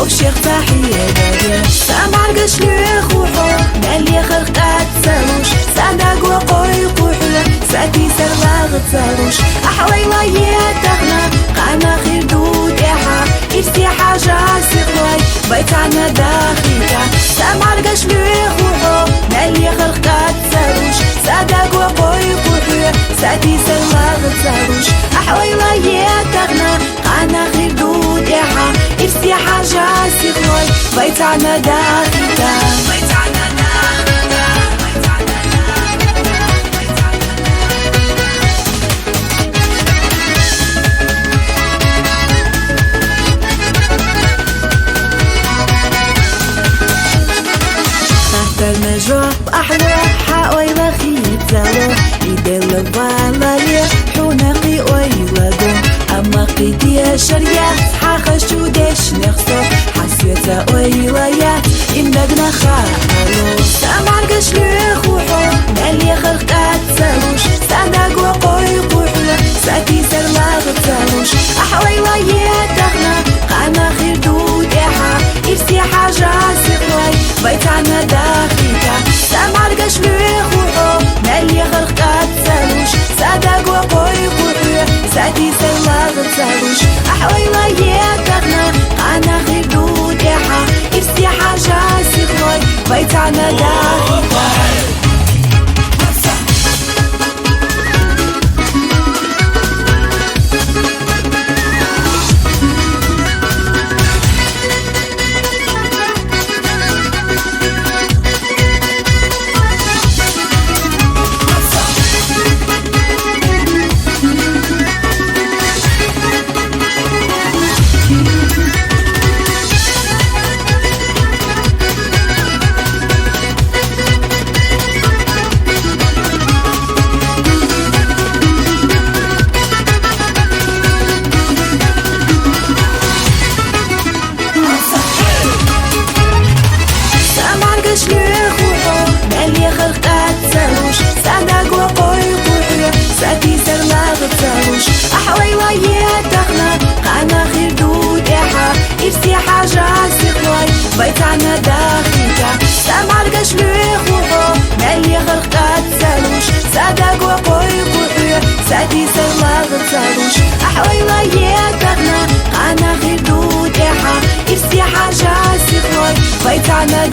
وشيخ تحية داريا سامع القشليخ وحور مالي خلقات تساروش صدق وقوي قوحية ساتي سرلاغ تساروش أحوي ويا تغنى قانا خير دود إيحا إفسي حاجة سيغواي بيتعنا داخلتا سامع القشليخ وحور مالي خلقات تساروش صدق وقوي قوحية ساتي سرلاغ تساروش أحوي ويا تغنى قانا خير دود إيحا إفسي حاجة سيغواي بيتعنا داخلتا المجروح بأحلى حقوي بخيت زالو يدل الضالية حونقي ويلادو أما قيدي الشرية حاخشو ديش نخصو حسيتا ويلايات إمدقنا خالو سامع القشليخ وحو مالي خلقات تسالوش صدق وقوي قوحية ساتي سرلاغ تسالوش أحوي ويا تغنى قانا خير دود إيحا إفسي حاجة سيغواي بيتعنا داخلتا سامع القشليخ وحو مالي خلقات تسالوش صدق وقوي قوحية ساتي سرلاغ تسالوش أحوي ويا تغنى قانا خير دود إيحا إفسي حاجة سيغواي بيتعنا داخلتا أحوي ويا تغنى قانا خير دود إيحا إفسي حاجة سيغواي بيتعنا داخلتا سامع القشليخ وحو مالي خلقات تسالوش صدق وقوي قوحية ساتي سرلاغ تسالوش أحوي ويا تغنى قانا خير دود إيحا إفسي حاجة سيغواي بيتعنا